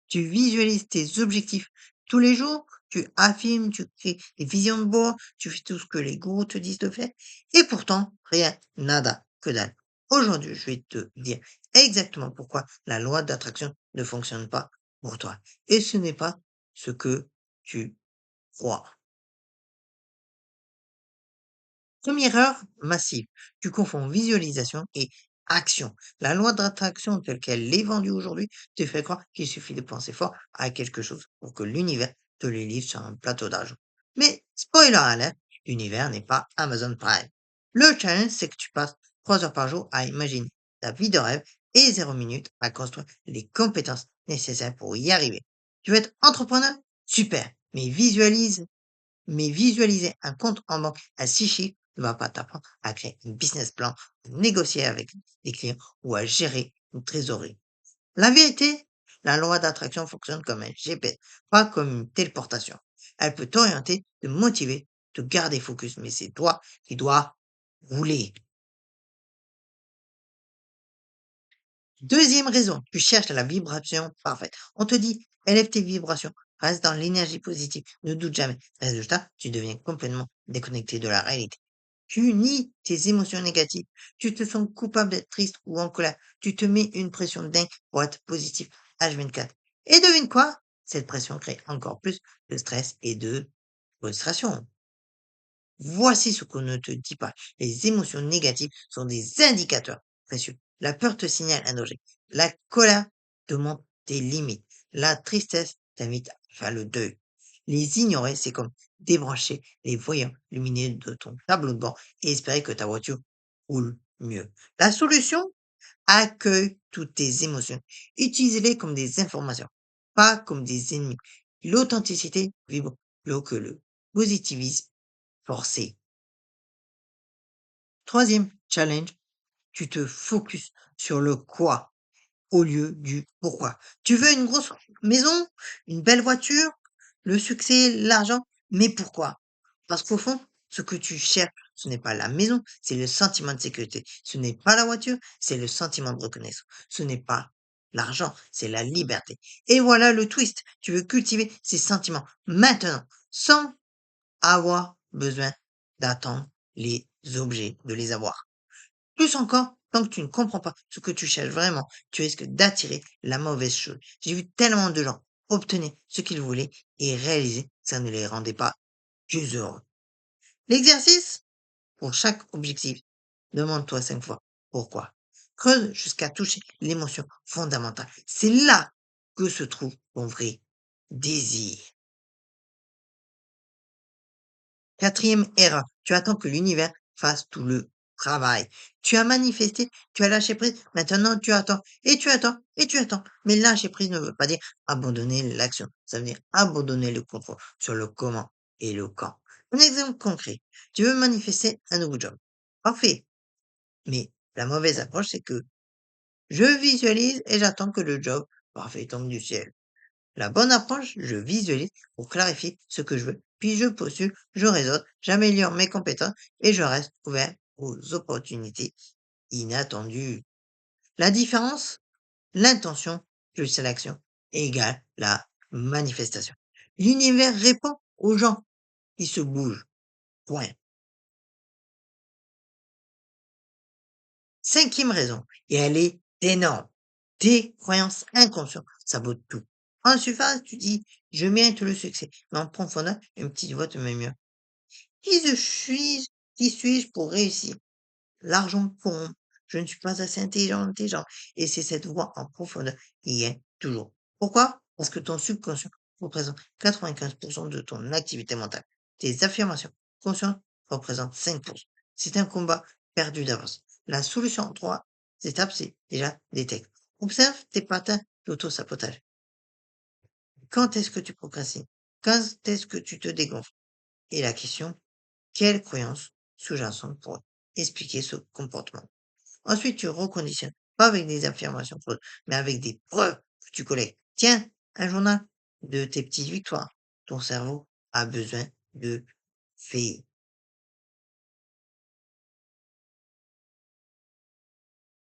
Tu visualises tes objectifs tous les jours, tu affirmes, tu crées des visions de board, tu fais tout ce que les gourous te disent de faire, et pourtant, rien, nada, que dalle. Aujourd'hui, je vais te dire exactement pourquoi la loi d'attraction ne fonctionne pas pour toi. Et ce n'est pas ce que tu crois. Première erreur massive, tu confonds visualisation et action. La loi d'attraction telle qu'elle est vendue aujourd'hui te fait croire qu'il suffit de penser fort à quelque chose pour que l'univers te les livre sur un plateau d'argent. Mais spoiler alert, l'univers n'est pas Amazon Prime. Le challenge, c'est que tu passes 3 heures par jour à imaginer ta vie de rêve et 0 minute à construire les compétences nécessaires pour y arriver. Tu veux être entrepreneur? Super, mais visualiser un compte en banque à 6 chiffres ne va pas t'apprendre à créer un business plan, à négocier avec des clients ou à gérer une trésorerie. La vérité, la loi d'attraction fonctionne comme un GPS, pas comme une téléportation. Elle peut t'orienter, te motiver, te garder focus, mais c'est toi qui dois rouler. Deuxième raison, tu cherches la vibration parfaite. On te dit, élève tes vibrations, reste dans l'énergie positive, ne doute jamais. Résultat, tu deviens complètement déconnecté de la réalité. Tu nies tes émotions négatives, tu te sens coupable d'être triste ou en colère, tu te mets une pression dingue pour être positif H24. Et devine quoi? Cette pression crée encore plus de stress et de frustration. Voici ce qu'on ne te dit pas. Les émotions négatives sont des indicateurs précieux. La peur te signale un danger. La colère te montre tes limites. La tristesse t'invite à faire le deuil. Les ignorer, c'est comme débrancher les voyants lumineux de ton tableau de bord et espérer que ta voiture roule mieux. La solution? Accueille toutes tes émotions. Utilise-les comme des informations, pas comme des ennemis. L'authenticité vibre plus haut que le positivisme forcé. Troisième challenge, tu te focuses sur le quoi au lieu du pourquoi. Tu veux une grosse maison, une belle voiture, le succès, l'argent, mais pourquoi? Parce qu'au fond, ce que tu cherches, ce n'est pas la maison, c'est le sentiment de sécurité. Ce n'est pas la voiture, c'est le sentiment de reconnaissance. Ce n'est pas l'argent, c'est la liberté. Et voilà le twist. Tu veux cultiver ces sentiments maintenant, sans avoir besoin d'attendre les objets, de les avoir. Plus encore, tant que tu ne comprends pas ce que tu cherches vraiment, tu risques d'attirer la mauvaise chose. J'ai vu tellement de gens obtenir ce qu'ils voulaient et réaliser que ça ne les rendait pas plus heureux. L'exercice, pour chaque objectif, demande-toi 5 fois pourquoi. Creuse jusqu'à toucher l'émotion fondamentale. C'est là que se trouve ton vrai désir. Quatrième erreur, tu attends que l'univers fasse tout le travail. Tu as manifesté, tu as lâché prise, maintenant tu attends, et tu attends, et tu attends. Mais lâcher prise ne veut pas dire abandonner l'action, ça veut dire abandonner le contrôle sur le comment et le quand. Un exemple concret, tu veux manifester un nouveau job. Parfait, mais la mauvaise approche, c'est que je visualise et j'attends que le job parfait tombe du ciel. La bonne approche, je visualise pour clarifier ce que je veux, puis je postule, je raisonne, j'améliore mes compétences et je reste ouvert aux opportunités inattendues. La différence, l'intention plus l'action égale la manifestation. L'univers répond aux gens qui se bougent. Point. Cinquième raison, et elle est énorme. Tes croyances inconscientes sabotent tout. En surface, tu dis, je mérite le succès. Mais en profondeur, une petite voix te met mieux. Qui je suis, qui suis-je pour réussir? L'argent corrompt. Je ne suis pas assez intelligent. Et c'est cette voix en profondeur qui est toujours. Pourquoi? Parce que ton subconscient représente 95% de ton activité mentale. Tes affirmations conscientes représentent 5%. C'est un combat perdu d'avance. La solution en 3 étapes, c'est déjà détecte. Observe tes patterns d'auto-sabotage. Quand est-ce que tu procrastines? Quand est-ce que tu te dégonfles? Et la question, quelle croyance sous-jacente pour expliquer ce comportement? Ensuite, tu reconditionnes, pas avec des affirmations fausses, mais avec des preuves que tu collectes. Tiens, un journal de tes petites victoires. Ton cerveau a besoin de faits.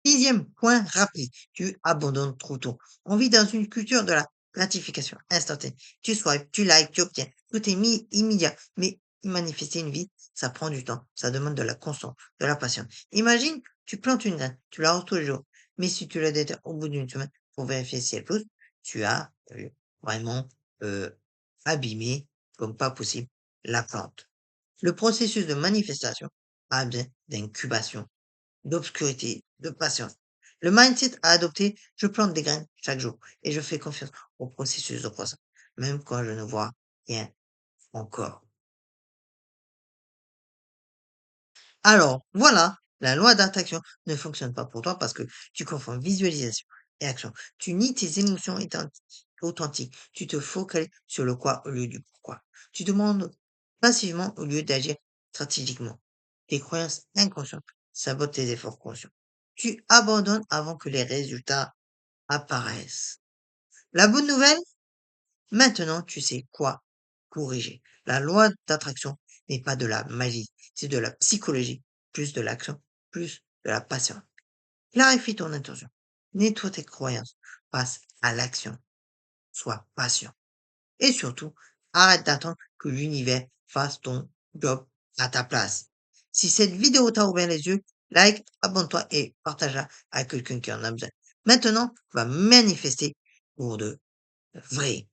Sixième point rapide, tu abandonnes trop tôt. On vit dans une culture de la gratification instantanée. Tu swipes, tu likes, tu obtiens. Tout est mis immédiat. Mais manifester une vie, ça prend du temps. Ça demande de la constance, de la patience. Imagine, tu plantes une graine, tu l'arroses tous les jours. Mais si tu la déterres au bout d'une semaine pour vérifier si elle pousse, tu as vraiment euh, abîmé, comme pas possible, la plante. Le processus de manifestation a besoin d'incubation, d'obscurité, de patience. Le mindset à adopter, je plante des graines chaque jour et je fais confiance au processus de croissance, même quand je ne vois rien encore. Alors, voilà, la loi d'attraction ne fonctionne pas pour toi parce que tu confonds visualisation et action. Tu nies tes émotions authentiques. Tu te focalises sur le quoi au lieu du pourquoi. Tu demandes passivement au lieu d'agir stratégiquement. Tes croyances inconscientes sabotent tes efforts conscients. Tu abandonnes avant que les résultats apparaissent. La bonne nouvelle, maintenant tu sais quoi corriger. La loi d'attraction n'est pas de la magie, c'est de la psychologie, plus de l'action, plus de la patience. Clarifie ton intention. Nettoie tes croyances. Passe à l'action. Sois patient. Et surtout, arrête d'attendre que l'univers fasse ton job à ta place. Si cette vidéo t'a ouvert les yeux, like, abonne-toi et partage-la à quelqu'un qui en a besoin. Maintenant, va manifester pour de vrai.